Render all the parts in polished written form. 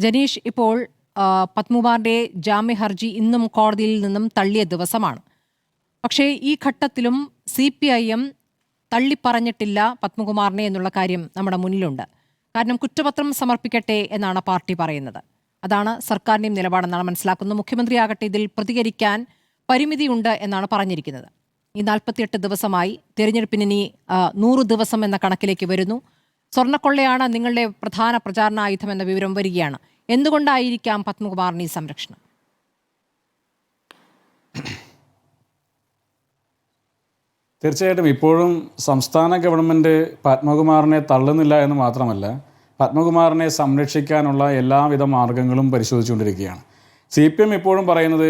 ജനീഷ്, ഇപ്പോൾ പത്മകുമാറിന്റെ ജാമ്യ ഹർജി ഇന്നും കോടതിയിൽ നിന്നും തള്ളിയ ദിവസമാണ്. പക്ഷേ ഈ ഘട്ടത്തിലും CPIM തള്ളിപ്പറഞ്ഞിട്ടില്ല പത്മകുമാറിനെ എന്നുള്ള കാര്യം നമ്മുടെ മുന്നിലുണ്ട്. കാരണം കുറ്റപത്രം സമർപ്പിക്കട്ടെ എന്നാണ് പാർട്ടി പറയുന്നത്. അതാണ് സർക്കാരിൻ്റെയും നിലപാടെന്നാണ് മനസ്സിലാക്കുന്നത്. മുഖ്യമന്ത്രിയാകട്ടെ ഇതിൽ പ്രതികരിക്കാൻ പരിമിതിയുണ്ട് എന്നാണ് പറഞ്ഞിരിക്കുന്നത്. ഈ 48 ദിവസമായി, തിരഞ്ഞെടുപ്പിന് ഇനി 100 ദിവസം എന്ന കണക്കിലേക്ക് വരുന്നു. സ്വർണ്ണക്കൊള്ളയാണ് നിങ്ങളുടെ പ്രധാന പ്രചാരണ ആയുധം എന്ന വിവരം വരികയാണ്. എന്തുകൊണ്ടായിരിക്കാം പത്മകുമാറിന് ഈ സംരക്ഷണം? തീർച്ചയായിട്ടും ഇപ്പോഴും സംസ്ഥാന ഗവൺമെൻറ് പത്മകുമാറിനെ തള്ളുന്നില്ല എന്ന് മാത്രമല്ല, പത്മകുമാറിനെ സംരക്ഷിക്കാനുള്ള എല്ലാവിധ മാർഗങ്ങളും പരിശോധിച്ചുകൊണ്ടിരിക്കുകയാണ്. CPM ഇപ്പോഴും പറയുന്നത്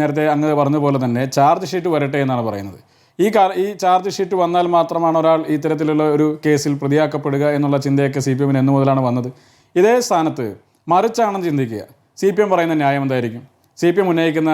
നേരത്തെ അങ്ങ് പറഞ്ഞ പോലെ തന്നെ ചാർജ് ഷീറ്റ് വരട്ടെ എന്നാണ് പറയുന്നത്. ഈ ചാർജ് ഷീറ്റ് വന്നാൽ മാത്രമാണ് ഒരാൾ ഇത്തരത്തിലുള്ള ഒരു കേസിൽ പ്രതിയാക്കപ്പെടുക എന്നുള്ള ചിന്തയൊക്കെ CPM എന്ന് മുതലാണ് വന്നത്. ഇതേ സ്ഥാനത്ത് മറിച്ചാണെന്ന് ചിന്തിക്കുക. CPM പറയുന്ന ന്യായം എന്തായിരിക്കും? CPM ഉന്നയിക്കുന്ന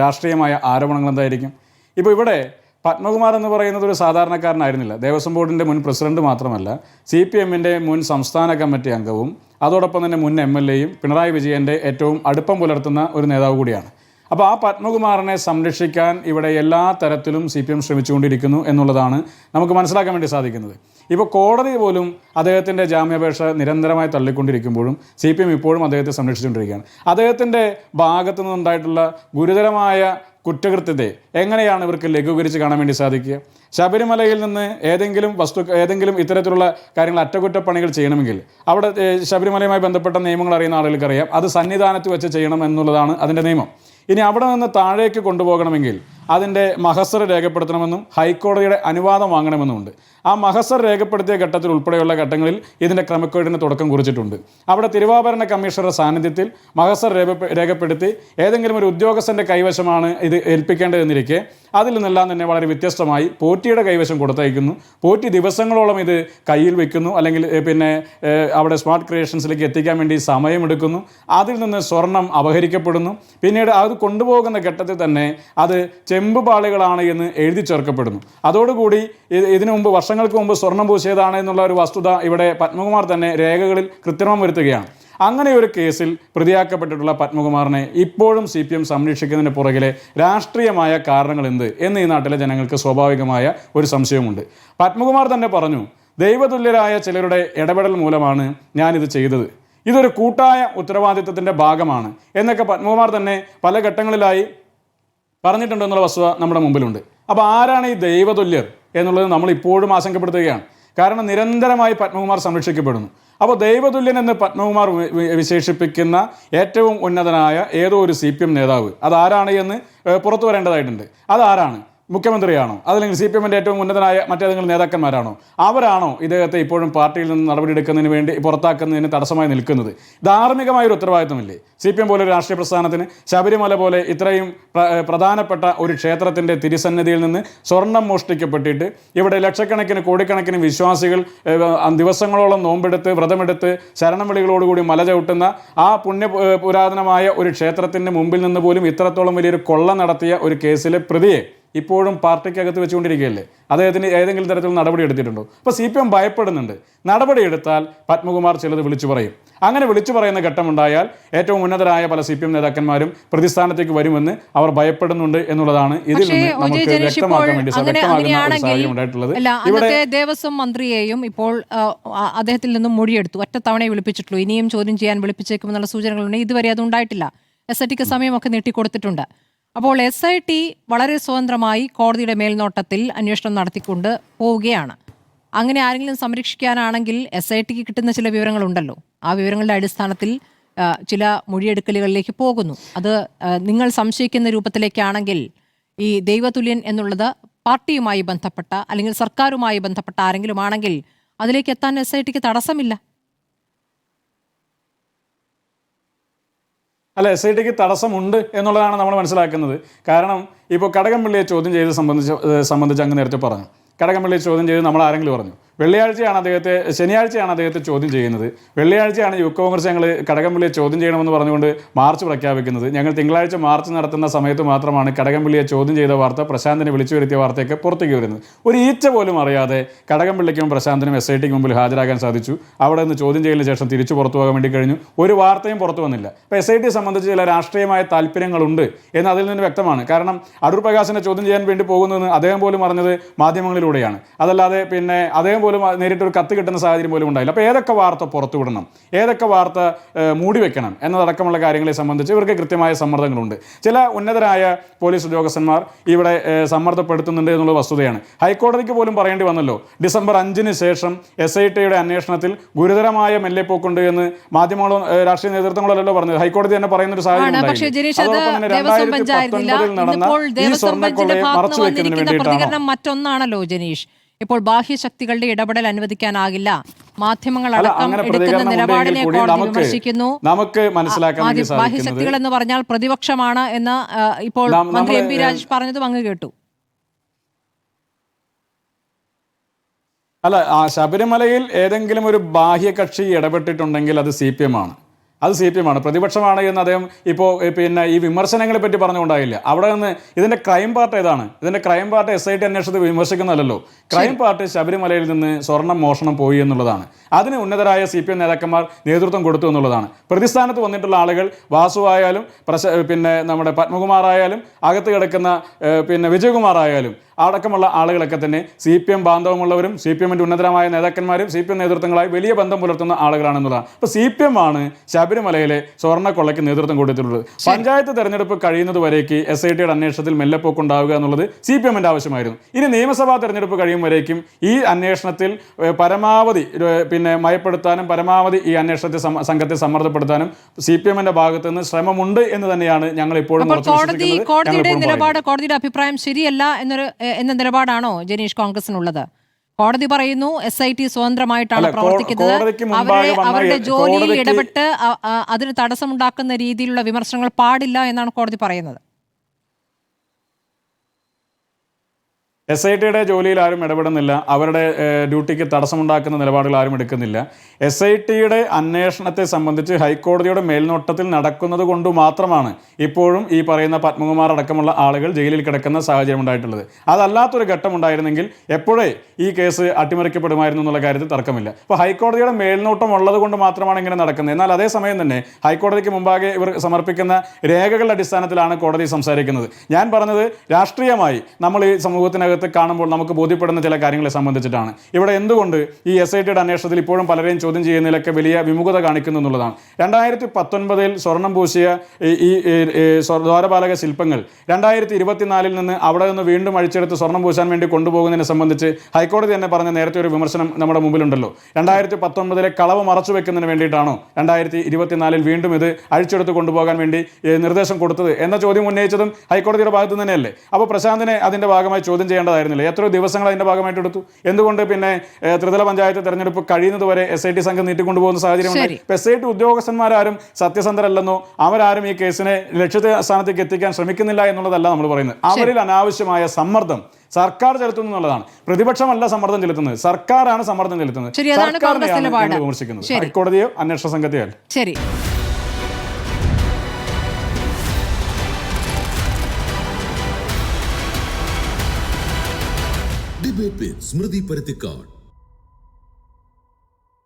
രാഷ്ട്രീയമായ ആരോപണങ്ങൾ എന്തായിരിക്കും? ഇപ്പോൾ ഇവിടെ പത്മകുമാർ എന്ന് പറയുന്നത് ഒരു സാധാരണക്കാരനായിരുന്നില്ല. ദേവസ്വം ബോർഡിൻ്റെ മുൻ പ്രസിഡന്റ് മാത്രമല്ല, CPMൻ്റെ മുൻ സംസ്ഥാന കമ്മിറ്റി അംഗവും അതോടൊപ്പം തന്നെ മുൻ MLAയും പിണറായി വിജയൻ്റെ ഏറ്റവും അടുപ്പം പുലർത്തുന്ന ഒരു നേതാവ് കൂടിയാണ്. അപ്പോൾ ആ പത്മകുമാറിനെ സംരക്ഷിക്കാൻ ഇവിടെ എല്ലാ തരത്തിലും CPM ശ്രമിച്ചുകൊണ്ടിരിക്കുന്നു എന്നുള്ളതാണ് നമുക്ക് മനസ്സിലാക്കാൻ വേണ്ടി സാധിക്കുന്നത്. ഇപ്പോൾ കോടതി പോലും അദ്ദേഹത്തിൻ്റെ ജാമ്യാപേക്ഷ നിരന്തരമായി തള്ളിക്കൊണ്ടിരിക്കുമ്പോഴും CPM ഇപ്പോഴും അദ്ദേഹത്തെ സംരക്ഷിച്ചുകൊണ്ടിരിക്കുകയാണ്. അദ്ദേഹത്തിൻ്റെ ഭാഗത്തു നിന്നുണ്ടായിട്ടുള്ള ഗുരുതരമായ കുറ്റകൃത്യത്തെ എങ്ങനെയാണ് ഇവർക്ക് ലഘൂകരിച്ച് കാണാൻ വേണ്ടി സാധിക്കുക? ശബരിമലയിൽ നിന്ന് ഏതെങ്കിലും ഇത്തരത്തിലുള്ള കാര്യങ്ങൾ അറ്റകുറ്റപ്പണികൾ ചെയ്യണമെങ്കിൽ അവിടെ ശബരിമലയുമായി ബന്ധപ്പെട്ട നിയമങ്ങൾ അറിയുന്ന ആളുകൾക്കറിയാം, അത് സന്നിധാനത്ത് വെച്ച് ചെയ്യണം എന്നുള്ളതാണ് അതിൻ്റെ നിയമം. ഇനി അവിടെ നിന്ന് താഴേക്ക് കൊണ്ടുപോകണമെങ്കിൽ അതിൻ്റെ മഹസർ രേഖപ്പെടുത്തണമെന്നും ഹൈക്കോടതിയുടെ അനുവാദം വാങ്ങണമെന്നുമുണ്ട്. ആ മഹസർ രേഖപ്പെടുത്തിയ ഘട്ടത്തിൽ ഉൾപ്പെടെയുള്ള ഘട്ടങ്ങളിൽ ഇതിൻ്റെ ക്രമക്കേടിന് തുടക്കം കുറിച്ചിട്ടുണ്ട്. അവിടെ തിരുവാഭരണ കമ്മീഷണറുടെ സാന്നിധ്യത്തിൽ മഹസർ രേഖപ്പെടുത്തി ഏതെങ്കിലും ഒരു ഉദ്യോഗസ്ഥൻ്റെ കൈവശമാണ് ഇത് ഏൽപ്പിക്കേണ്ടതെന്നിരിക്കെ അതിൽ നിന്നെല്ലാം തന്നെ വളരെ വ്യത്യസ്തമായി പോറ്റിയുടെ കൈവശം കൊടുത്തയക്കുന്നു. പോറ്റി ദിവസങ്ങളോളം ഇത് കയ്യിൽ വെക്കുന്നു, അല്ലെങ്കിൽ അവിടെ സ്മാർട്ട് ക്രിയേഷൻസിലേക്ക് എത്തിക്കാൻ വേണ്ടി സമയമെടുക്കുന്നു. അതിൽ നിന്ന് സ്വർണം അപഹരിക്കപ്പെടുന്നു. പിന്നീട് അത് കൊണ്ടുപോകുന്ന ഘട്ടത്തിൽ തന്നെ അത് ചെമ്പ് പാളികളാണ് എന്ന് എഴുതി ചേർക്കപ്പെടുന്നു. അതോടുകൂടി ഇതിനു മുമ്പ് വർഷങ്ങൾക്ക് മുമ്പ് സ്വർണം പൂശിയതാണ് എന്നുള്ള ഒരു വസ്തുത ഇവിടെ പത്മകുമാർ തന്നെ രേഖകളിൽ കൃത്രിമം വരുത്തുകയാണ്. അങ്ങനെ ഒരു കേസിൽ പ്രതിയാക്കപ്പെട്ടിട്ടുള്ള പത്മകുമാറിനെ ഇപ്പോഴും CPM സംരക്ഷിക്കുന്നതിന് പുറകിലെ രാഷ്ട്രീയമായ കാരണങ്ങൾ എന്ത് എന്ന് ഈ നാട്ടിലെ ജനങ്ങൾക്ക് സ്വാഭാവികമായ ഒരു സംശയമുണ്ട്. പത്മകുമാർ തന്നെ പറഞ്ഞു, ദൈവതുല്യരായ ചിലരുടെ ഇടപെടൽ മൂലമാണ് ഞാനിത് ചെയ്തത്, ഇതൊരു കൂട്ടായ ഉത്തരവാദിത്വത്തിൻ്റെ ഭാഗമാണ് എന്നൊക്കെ പത്മകുമാർ തന്നെ പല ഘട്ടങ്ങളിലായി പറഞ്ഞിട്ടുണ്ടെന്നുള്ള വസ്തുത നമ്മുടെ മുമ്പിലുണ്ട്. അപ്പോൾ ആരാണ് ഈ ദൈവതുല്യർ എന്നുള്ളത് നമ്മൾ ഇപ്പോഴും ആശങ്കപ്പെടുത്തുകയാണ്. കാരണം നിരന്തരമായി പത്മകുമാർ സംരക്ഷിക്കപ്പെടുന്നു. അപ്പോൾ ദൈവതുല്യൻ എന്ന് പത്മകുമാർ വിശേഷിപ്പിക്കുന്ന ഏറ്റവും ഉന്നതനായ ഏതോ ഒരു CPM നേതാവ് അതാരാണ് എന്ന് പുറത്തു വരേണ്ടതായിട്ടുണ്ട്. അതാരാണ്? മുഖ്യമന്ത്രിയാണോ? അതല്ലെങ്കിൽ CPMൻ്റെ ഏറ്റവും ഉന്നതനായ മറ്റേതെങ്കിലും നേതാക്കന്മാരാണോ? അവരാണോ ഇദ്ദേഹത്തെ ഇപ്പോഴും പാർട്ടിയിൽ നിന്ന് നടപടിയെടുക്കുന്നതിന് വേണ്ടി പുറത്താക്കുന്നതിന് തടസ്സമായി നിൽക്കുന്നത്? ധാർമ്മികമായൊരു ഉത്തരവാദിത്വമില്ലേ CPM പോലെ ഒരു രാഷ്ട്രീയ പ്രസ്ഥാനത്തിന്? ശബരിമല പോലെ ഇത്രയും പ്രധാനപ്പെട്ട ഒരു ക്ഷേത്രത്തിൻ്റെ തിരുസന്നിധിയിൽ നിന്ന് സ്വർണം മോഷ്ടിക്കപ്പെട്ടിട്ട് ഇവിടെ ലക്ഷക്കണക്കിന് കോടിക്കണക്കിന് വിശ്വാസികൾ ദിവസങ്ങളോളം നോമ്പെടുത്ത് വ്രതമെടുത്ത് ശരണം വിളികളോടുകൂടി മല ചവിട്ടുന്ന ആ പുരാതനമായ ഒരു ക്ഷേത്രത്തിൻ്റെ മുമ്പിൽ നിന്ന് പോലും ഇത്രത്തോളം വലിയൊരു കൊള്ള നടത്തിയ ഒരു കേസിലെ പ്രതിയെ ഇപ്പോഴും പാർട്ടിക്കകത്ത് വെച്ചുകൊണ്ടിരിക്കുകയല്ലേ? അദ്ദേഹത്തിന് ഏതെങ്കിലും തരത്തിൽ നടപടി എടുത്തിട്ടുണ്ടോ? അപ്പോൾ CPM ഭയപ്പെടുന്നുണ്ട്. നടപടിയെടുത്താൽ പത്മകുമാർ ചിലത് വിളിച്ചു പറയും. അങ്ങനെ വിളിച്ചു പറയുന്ന ഘട്ടമുണ്ടായാൽ ഏറ്റവും ഉന്നതരായ പല CPM നേതാക്കന്മാരും പ്രതിസ്ഥാനത്തേക്ക് വരുമെന്ന് അവർ ഭയപ്പെടുന്നുണ്ട് എന്നുള്ളതാണ് ഇതിൽ നിന്ന് നമുക്ക് വ്യക്തമാക്കാൻ വേണ്ടി സാഹചര്യം ഉണ്ടായിട്ടുള്ളത്. ഇവിടെ ദേവസ്വം മന്ത്രിയെയും ഇപ്പോൾ അദ്ദേഹത്തിൽ നിന്നും മൊഴിയെടുത്തു. ഒറ്റത്തവണയെ വിളിപ്പിച്ചിട്ടുള്ളൂ. ഇനിയും ചോദ്യം ചെയ്യാൻ വിളിപ്പിച്ചേക്കുമെന്നുള്ള സൂചനകളുണ്ട്. ഇതുവരെ അത് ഉണ്ടായിട്ടില്ല. SITക്ക് സമയമൊക്കെ നീട്ടിക്കൊടുത്തിട്ടുണ്ട്. അപ്പോൾ SIT വളരെ സ്വതന്ത്രമായി കോടതിയുടെ മേൽനോട്ടത്തിൽ അന്വേഷണം നടത്തിക്കൊണ്ട് പോവുകയാണ്. അങ്ങനെ ആരെങ്കിലും സംരക്ഷിക്കാനാണെങ്കിൽ SITക്ക് കിട്ടുന്ന ചില വിവരങ്ങളുണ്ടല്ലോ, ആ വിവരങ്ങളുടെ അടിസ്ഥാനത്തിൽ ചില മൊഴിയെടുക്കലുകളിലേക്ക് പോകുന്നു. അത് നിങ്ങൾ സംശയിക്കുന്ന രൂപത്തിലേക്കാണെങ്കിൽ ഈ ദൈവതുല്യൻ എന്നുള്ളത് പാർട്ടിയുമായി ബന്ധപ്പെട്ട അല്ലെങ്കിൽ സർക്കാരുമായി ബന്ധപ്പെട്ട ആരെങ്കിലും ആണെങ്കിൽ അതിലേക്ക് എത്താൻ SITക്ക് തടസ്സമില്ല. അല്ല, SITക്ക് തടസ്സമുണ്ട് എന്നുള്ളതാണ് നമ്മൾ മനസ്സിലാക്കുന്നത്. കാരണം ഇപ്പോൾ കടകംപള്ളിയെ ചോദ്യം ചെയ്ത് സംബന്ധിച്ച് അങ്ങ് നേരത്തെ പറഞ്ഞു. കടകംപള്ളിയെ ചോദ്യം ചെയ്ത് നമ്മൾ ആരെങ്കിലും പറഞ്ഞു ശനിയാഴ്ചയാണ് അദ്ദേഹത്തെ ചോദ്യം ചെയ്യുന്നത്. വെള്ളിയാഴ്ചയാണ് യൂത്ത് കോൺഗ്രസ് ഞങ്ങൾ കടകംപള്ളിയെ ചോദ്യം ചെയ്യണമെന്ന് പറഞ്ഞുകൊണ്ട് മാർച്ച് പ്രഖ്യാപിക്കുന്നത്. ഞങ്ങൾ തിങ്കളാഴ്ച മാർച്ച് നടത്തുന്ന സമയത്ത് മാത്രമാണ് കടകംപള്ളിയെ ചോദ്യം ചെയ്ത വാർത്ത, പ്രശാന്തിനെ വിളിച്ചു വരുത്തിയ വാർത്തയൊക്കെ പുറത്തേക്ക് വരുന്നത്. ഒരു ഈച്ച പോലും അറിയാതെ കടകംപള്ളിക്കും പ്രശാന്തിനും SITക്ക് മുമ്പിൽ ഹാജരാകാൻ സാധിച്ചു. അവിടെ നിന്ന് ചോദ്യം ചെയ്യലിന് ശേഷം തിരിച്ചു പുറത്തു പോകാൻ വേണ്ടി കഴിഞ്ഞു. ഒരു വാർത്തയും പുറത്തു വന്നില്ല. അപ്പോൾ SIT സംബന്ധിച്ച് ചില രാഷ്ട്രീയമായ താല്പര്യങ്ങളുണ്ട് എന്ന് അതിൽ നിന്ന് വ്യക്തമാണ്. കാരണം അടൂർ പ്രകാശിനെ ചോദ്യം ചെയ്യാൻ വേണ്ടി പോകുന്നതെന്ന് അദ്ദേഹം പോലും അറിഞ്ഞത് മാധ്യമങ്ങളിലൂടെയാണ്. അതല്ലാതെ പിന്നെ അദ്ദേഹം പോലും നേരിട്ടൊരു കത്ത് കിട്ടുന്ന സാഹചര്യം പോലും ഉണ്ടായില്ല. അപ്പോൾ ഏതൊക്കെ വാർത്ത പുറത്തു വിടണം, ഏതൊക്കെ വാർത്ത മൂടി വെക്കണം എന്നതടക്കമുള്ള കാര്യങ്ങളെ സംബന്ധിച്ച് ഇവർക്ക് കൃത്യമായ സമ്മർദ്ദങ്ങളുണ്ട്. ചില ഉന്നതരായ പോലീസ് ഉദ്യോഗസ്ഥന്മാർ ഇവിടെ സമ്മർദ്ദപ്പെടുത്തുന്നുണ്ട് എന്നുള്ള വസ്തുതയാണ്. ഹൈക്കോടതിക്ക് പോലും പറയേണ്ടി വന്നല്ലോ, ഡിസംബർ 5-ന് ശേഷം SITയുടെ അന്വേഷണത്തിൽ ഗുരുതരമായ മെല്ലെപ്പോക്കുണ്ട് എന്ന് മാധ്യമങ്ങളോ രാഷ്ട്രീയ നേതൃത്വങ്ങളല്ലോ പറഞ്ഞത്. ഹൈക്കോടതി തന്നെ പറയുന്ന ഒരു സാഹചര്യം പ്രതികരണം മറ്റൊന്നാണല്ലോ ജനീഷ്. ഇപ്പോൾ ബാഹ്യശക്തികളുടെ ഇടപെടൽ അനുവദിക്കാനാകില്ല, മാധ്യമങ്ങളടക്കം എടുക്കുന്ന നിലപാടിനെ കോടതി വിമർശിക്കുന്നു. നമുക്ക് മനസ്സിലാക്കാൻ ബാഹ്യശക്തികൾ എന്ന് പറഞ്ഞാൽ പ്രതിപക്ഷമാണ് എന്ന് ഇപ്പോൾ മന്ത്രി MP രാജേഷ് പറഞ്ഞതും അങ്ങ് കേട്ടു. അല്ല, ശബരിമലയിൽ ഏതെങ്കിലും ഒരു ബാഹ്യകക്ഷി ഇടപെട്ടിട്ടുണ്ടെങ്കിൽ അത് CPM ആണ്. പ്രതിപക്ഷമാണ് എന്ന് അദ്ദേഹം ഇപ്പോൾ പിന്നെ ഈ വിമർശനങ്ങളെ പറ്റി പറഞ്ഞുകൊണ്ടായില്ല. അവിടെ നിന്ന് ഇതിൻ്റെ ക്രൈം പാർട്ട് ഏതാണ്? ഇതിൻ്റെ ക്രൈം പാർട്ട് SIT അന്വേഷണത്തെ വിമർശിക്കുന്നതല്ലോ. ക്രൈം പാർട്ട് ശബരിമലയിൽ നിന്ന് സ്വർണം മോഷണം പോയി എന്നുള്ളതാണ്. അതിന് ഉന്നതരായ CPM നേതാക്കന്മാർ നേതൃത്വം കൊടുത്തു എന്നുള്ളതാണ്. പ്രതിസ്ഥാനത്ത് വന്നിട്ടുള്ള ആളുകൾ വാസു ആയാലും പിന്നെ നമ്മുടെ പത്മകുമാർ ആയാലും അകത്ത് കിടക്കുന്ന പിന്നെ വിജയകുമാർ ആയാലും അടക്കമുള്ള ആളുകളൊക്കെ തന്നെ CPM ബാന്ധവമുള്ളവരും CPMന്റെ ഉന്നതരമായ നേതാക്കന്മാരും CPM നേതൃത്വങ്ങളായി വലിയ ബന്ധം പുലർത്തുന്ന ആളുകളാണെന്നുള്ളതാണ്. അപ്പോൾ CPM ആണ് ശബരിമലയിലെ സ്വർണ്ണക്കൊള്ളയ്ക്ക് നേതൃത്വം കൊടുത്തിട്ടുള്ളത്. പഞ്ചായത്ത് തെരഞ്ഞെടുപ്പ് കഴിയുന്നത് വരേക്ക് SITയുടെ അന്വേഷണത്തിൽ മെല്ലെപ്പോക്കുണ്ടാവുക എന്നുള്ളത് CPMന്റെ ആവശ്യമായിരുന്നു. ഇനി നിയമസഭാ തെരഞ്ഞെടുപ്പ് കഴിയും വരേക്കും ഈ അന്വേഷണത്തിൽ പരമാവധി പിന്നെ മയപ്പെടുത്താനും പരമാവധി ഈ അന്വേഷണത്തെ സംഘത്തെ സമ്മർദ്ദപ്പെടുത്താനും CPMന്റെ ഭാഗത്ത് നിന്ന് ശ്രമമുണ്ട് എന്ന് തന്നെയാണ് ഞങ്ങൾ ഇപ്പോഴും കോടതിയുടെ അഭിപ്രായം ശരിയല്ല എന്ന നിലപാടാണോ ജനീഷ് കോൺഗ്രസിനുള്ളത്? കോടതി പറയുന്നു SIT സ്വതന്ത്രമായിട്ടാണ് പ്രവർത്തിക്കുന്നത്, അവരുടെ ജോലിയിൽ ഇടപെട്ട് അതിന് തടസ്സമുണ്ടാക്കുന്ന രീതിയിലുള്ള വിമർശനങ്ങൾ പാടില്ല എന്നാണ് കോടതി പറയുന്നത്. SITയുടെ ജോലിയിൽ ആരും ഇടപെടുന്നില്ല, അവരുടെ ഡ്യൂട്ടിക്ക് തടസ്സമുണ്ടാക്കുന്ന നിലപാടുകൾ ആരും എടുക്കുന്നില്ല. SITയുടെ അന്വേഷണത്തെ സംബന്ധിച്ച് ഹൈക്കോടതിയുടെ മേൽനോട്ടത്തിൽ നടക്കുന്നത് കൊണ്ട് മാത്രമാണ് ഇപ്പോഴും ഈ പറയുന്ന പത്മകുമാർ അടക്കമുള്ള ആളുകൾ ജയിലിൽ കിടക്കുന്ന സാഹചര്യം ഉണ്ടായിട്ടുള്ളത്. അതല്ലാത്തൊരു ഘട്ടം ഉണ്ടായിരുന്നെങ്കിൽ എപ്പോഴേ ഈ കേസ് അട്ടിമറിക്കപ്പെടുമായിരുന്നു എന്നുള്ള കാര്യത്തിൽ തർക്കമില്ല. അപ്പോൾ ഹൈക്കോടതിയുടെ മേൽനോട്ടം ഉള്ളത് കൊണ്ട് മാത്രമാണ് ഇങ്ങനെ നടക്കുന്നത്. എന്നാൽ അതേസമയം തന്നെ ഹൈക്കോടതിക്ക് മുമ്പാകെ ഇവർ സമർപ്പിക്കുന്ന രേഖകളുടെ അടിസ്ഥാനത്തിലാണ് കോടതി സംസാരിക്കുന്നത്. ഞാൻ പറഞ്ഞത് രാഷ്ട്രീയമായി നമ്മൾ ഈ സമൂഹത്തിനകത്ത് കാണുമ്പോൾ നമുക്ക് ബോധ്യപ്പെടുന്ന ചില കാര്യങ്ങളെ സംബന്ധിച്ചിട്ടാണ്. ഇവിടെ എന്തുകൊണ്ട് ഈ SITയുടെ അന്വേഷണത്തിൽ ഇപ്പോഴും പലരെയും ചോദ്യം ചെയ്യുന്നതിലൊക്കെ വലിയ വിമുഖത കാണിക്കുന്നു എന്നുള്ളതാണ്. 2019 സ്വർണം പൂശിയ ഈ ദ്വാരപാലക ശില്പങ്ങൾ 2024 നിന്ന് അവിടെ നിന്ന് വീണ്ടും അഴിച്ചെടുത്ത് സ്വർണം പൂശാൻ വേണ്ടി കൊണ്ടുപോകുന്നതിനെ സംബന്ധിച്ച് ഹൈക്കോടതി തന്നെ പറഞ്ഞ നേരത്തെ ഒരു വിമർശനം നമ്മുടെ മുമ്പിലുണ്ടല്ലോ. 2019 കളവ് മറച്ചു വെക്കുന്നതിന് വേണ്ടിയിട്ടാണോ 2024 വീണ്ടും ഇത് അഴിച്ചെടുത്ത് കൊണ്ടുപോകാൻ വേണ്ടി നിർദ്ദേശം കൊടുത്തത് എന്ന ചോദ്യം ഉന്നയിച്ചതും ഹൈക്കോടതിയുടെ ഭാഗത്ത് തന്നെയല്ലേ? അപ്പോൾ പ്രശാന്തിനെ അതിൻ്റെ ഭാഗമായി ചോദ്യം ചെയ്യേണ്ടതായിരുന്നില്ല? എത്രയോ ദിവസങ്ങൾ അതിൻ്റെ ഭാഗമായിട്ട് എടുത്തു. എന്തുകൊണ്ട് പിന്നെ ത്രിതല പഞ്ചായത്ത് തെരഞ്ഞെടുപ്പ് കഴിയുന്നത് വരെ SIT സംഘം നീട്ടിക്കൊണ്ടുപോകുന്ന സാഹചര്യം ഉണ്ടായി? SIT ഉദ്യോഗസ്ഥന്മാരും സത്യസന്ധരല്ലെന്നോ അവരാരും ഈ കേസിനെ ലക്ഷ്യസ്ഥാനത്തേക്ക് എത്തിക്കാൻ ശ്രമിക്കുന്നില്ല എന്നുള്ളതല്ല നമ്മൾ പറയുന്നത്. അവരിൽ അനാവശ്യമായ സമ്മർദ്ദം സർക്കാർ ചെലുത്തുന്നു എന്നുള്ളതാണ്. പ്രതിപക്ഷമല്ല സമ്മർദ്ദം ചെലുത്തുന്നത്, സർക്കാരാണ് സമ്മർദ്ദം ചെലുത്തുന്നത്. സർക്കാരിനെയാണ് വിമർശിക്കുന്നത്, ഹൈക്കോടതിയോ അന്വേഷണ സംഘത്തെയോ അല്ല. ശരി. ഡിബേറ്റ് വിത്ത് സ്മൃതി പരുത്തിക്കാട്.